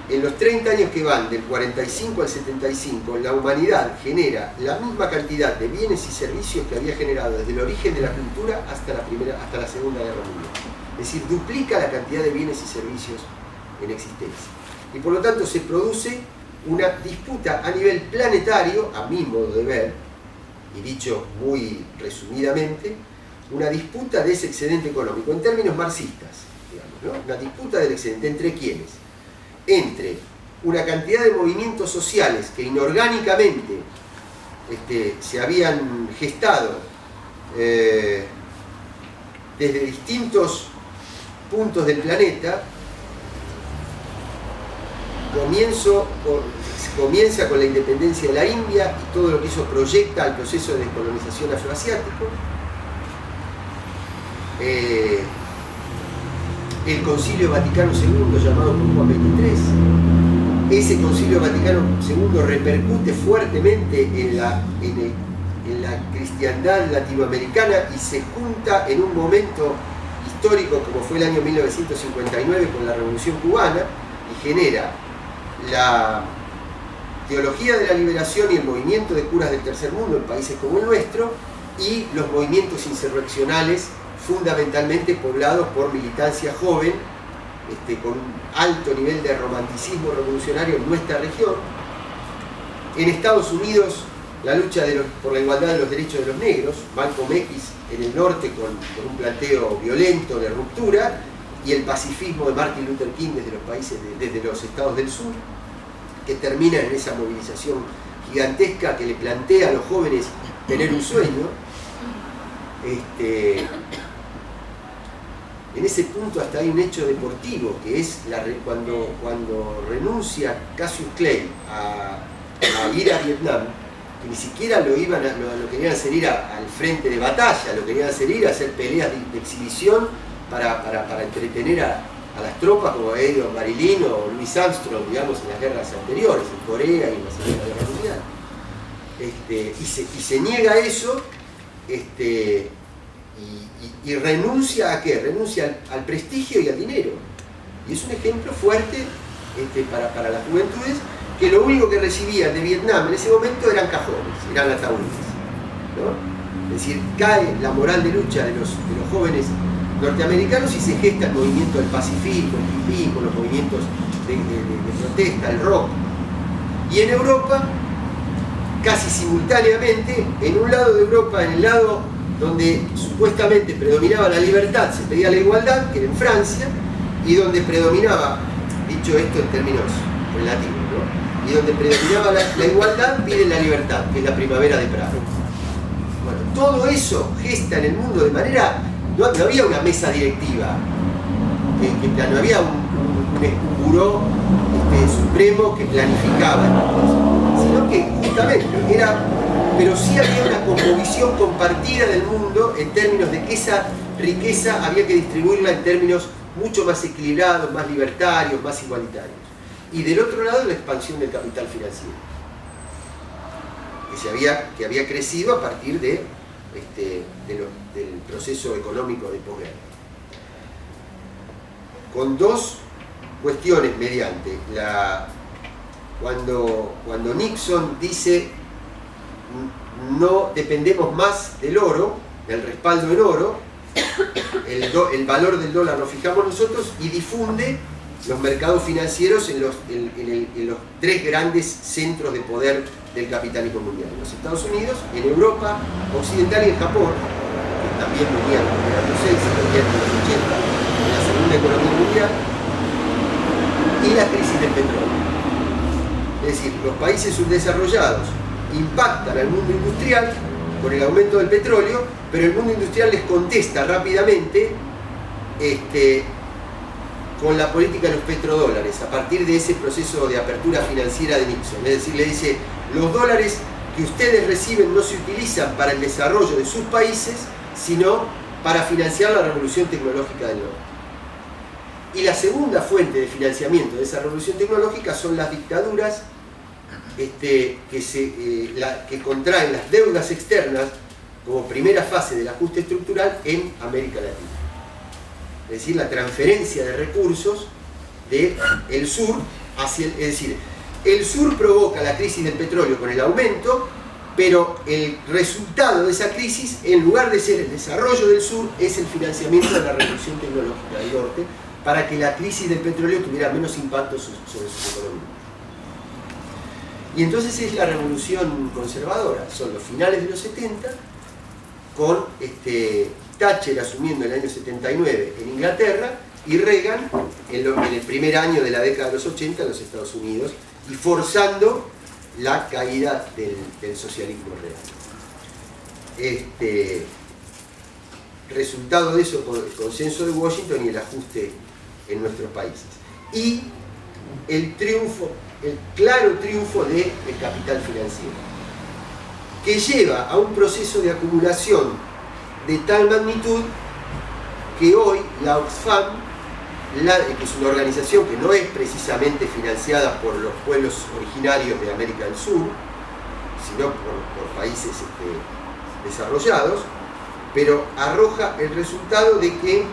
en los 30 años que van del 45 al 75, la humanidad genera la misma cantidad de bienes y servicios que había generado desde el origen de la cultura hasta la Segunda Guerra Mundial. Es decir, duplica la cantidad de bienes y servicios en existencia. Y por lo tanto se produce una disputa a nivel planetario, a mi modo de ver, y dicho muy resumidamente, una disputa de ese excedente económico, en términos marxistas, digamos, ¿no? Una disputa del excedente, ¿entre quiénes? Entre una cantidad de movimientos sociales que inorgánicamente se habían gestado desde distintos puntos del planeta. Comienza con la independencia de la India y todo lo que eso proyecta al proceso de descolonización afroasiático. El Concilio Vaticano II, llamado por Juan XXIII. Ese Concilio Vaticano II repercute fuertemente en la cristiandad latinoamericana y se junta en un momento histórico como fue el año 1959 con la Revolución Cubana y genera la teología de la liberación y el movimiento de curas del tercer mundo en países como el nuestro y los movimientos insurreccionales fundamentalmente poblados por militancia joven con un alto nivel de romanticismo revolucionario en nuestra región. En Estados Unidos, la lucha por la igualdad de los derechos de los negros, Malcolm X en el norte con un planteo violento de ruptura, y el pacifismo de Martin Luther King desde los estados del sur, que termina en esa movilización gigantesca que le plantea a los jóvenes tener un sueño. En ese punto hasta hay un hecho deportivo, que es cuando renuncia Cassius Clay a ir a Vietnam, que ni siquiera lo querían hacer ir al frente de batalla, lo querían hacer ir a hacer peleas de exhibición para entretener a las tropas como Edward Marilyn o Louis Armstrong, digamos, en las guerras anteriores, en Corea y en la Segunda Guerra Mundial. Y se niega eso, y renuncia ¿a qué? Renuncia al prestigio y al dinero. Y es un ejemplo fuerte para las juventudes, que lo único que recibían de Vietnam en ese momento eran cajones, eran ataúdes, ¿no? Es decir, cae la moral de lucha de los jóvenes norteamericanos y se gesta el movimiento del pacifismo, el hipismo, los movimientos de protesta, el rock. Y en Europa, casi simultáneamente, en un lado de Europa, en el lado donde supuestamente predominaba la libertad, se pedía la igualdad, que era en Francia, y donde predominaba, dicho esto en términos relativos, ¿no? Y donde predominaba la igualdad, piden la libertad, que es la primavera de Praga. Bueno, todo eso gesta en el mundo de manera... No había una mesa directiva, no había un buró supremo que planificaba, sino que justamente pero sí había una cosmovisión compartida del mundo en términos de que esa riqueza había que distribuirla en términos mucho más equilibrados, más libertarios, más igualitarios. Y del otro lado, la expansión del capital financiero, que había crecido a partir del proceso económico de posguerra. Con dos cuestiones mediante. Cuando Nixon dice no dependemos más del oro, del respaldo en oro, el valor del dólar lo fijamos nosotros, y difunde los mercados financieros en los tres grandes centros de poder del capitalismo mundial: en los Estados Unidos, en Europa occidental y en Japón, que también venían generándose y se venían en los 80 en la segunda economía mundial, y la crisis del petróleo. Es decir, los países subdesarrollados impactan al mundo industrial con el aumento del petróleo, pero el mundo industrial les contesta rápidamente con la política de los petrodólares, a partir de ese proceso de apertura financiera de Nixon. Es decir, le dice: los dólares que ustedes reciben no se utilizan para el desarrollo de sus países, sino para financiar la revolución tecnológica del norte. Y la segunda fuente de financiamiento de esa revolución tecnológica son las dictaduras que contraen las deudas externas como primera fase del ajuste estructural en América Latina. Es decir, la transferencia de recursos del sur es decir, el sur provoca la crisis del petróleo con el aumento, pero el resultado de esa crisis, en lugar de ser el desarrollo del sur, es el financiamiento de la revolución tecnológica del norte, para que la crisis del petróleo tuviera menos impacto sobre su economía. Y entonces es la revolución conservadora, son los finales de los 70, con Thatcher asumiendo en el año 79 en Inglaterra, y Reagan en el primer año de la década de los 80 en los Estados Unidos, y forzando la caída del socialismo real. Resultado de eso, el consenso de Washington y el ajuste en nuestros países. Y el claro triunfo del capital financiero, que lleva a un proceso de acumulación de tal magnitud que hoy la Oxfam, que es una organización que no es precisamente financiada por los pueblos originarios de América del Sur, sino por países desarrollados, pero arroja el resultado de que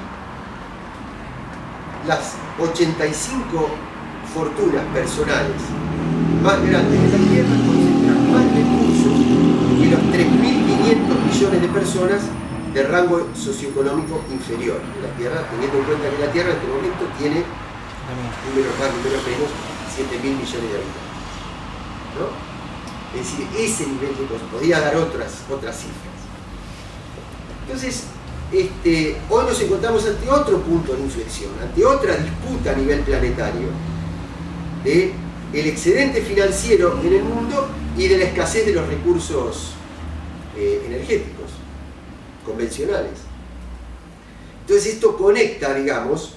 las 85 fortunas personales más grandes de la Tierra concentran más recursos que los 3.500 millones de personas de rango socioeconómico inferior de la Tierra, teniendo en cuenta que la Tierra en este momento tiene, números más, números menos, 7.000 millones de habitantes, ¿no? Es decir, ese nivel de cosas, podía dar otras cifras. Entonces, hoy nos encontramos ante otro punto de inflexión, ante otra disputa a nivel planetario de el excedente financiero en el mundo y de la escasez de los recursos energéticos convencionales. Entonces esto conecta, digamos,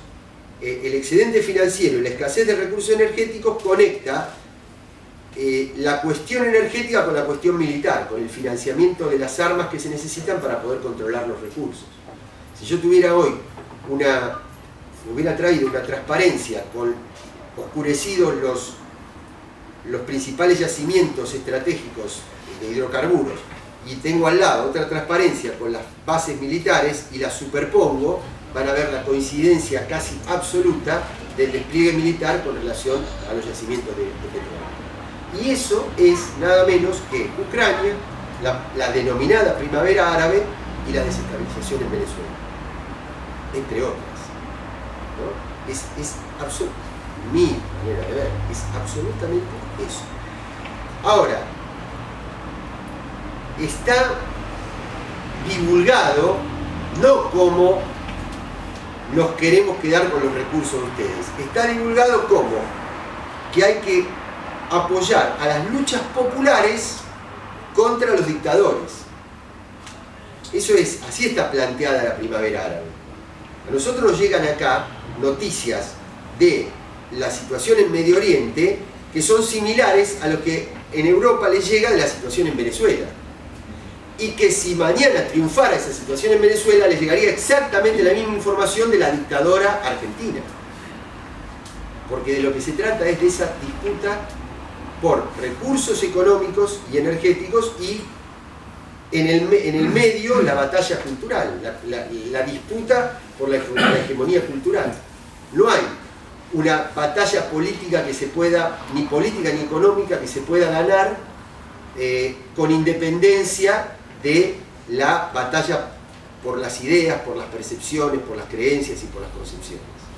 el excedente financiero y la escasez de recursos energéticos conecta la cuestión energética con la cuestión militar, con el financiamiento de las armas que se necesitan para poder controlar los recursos. Si yo tuviera hoy hubiera traído una transparencia con oscurecidos los principales yacimientos estratégicos de hidrocarburos, y tengo al lado otra transparencia con las bases militares y las superpongo, van a ver la coincidencia casi absoluta del despliegue militar con relación a los yacimientos de petróleo. Y eso es nada menos que Ucrania, la denominada primavera árabe y la desestabilización en Venezuela, entre otras, ¿no? Es absoluto, mi manera de ver, es absolutamente eso. Ahora, está divulgado no como nos queremos quedar con los recursos de ustedes, está divulgado como que hay que apoyar a las luchas populares contra los dictadores. Eso es, así está planteada la primavera árabe. A nosotros nos llegan acá noticias de la situación en Medio Oriente que son similares a lo que en Europa les llega de la situación en Venezuela. Y que si mañana triunfara esa situación en Venezuela, les llegaría exactamente la misma información de la dictadora argentina. Porque de lo que se trata es de esa disputa por recursos económicos y energéticos y en el medio la batalla cultural, la disputa por la hegemonía cultural. No hay una batalla política que se pueda, ni política ni económica, que se pueda ganar con independencia de la batalla por las ideas, por las percepciones, por las creencias y por las concepciones.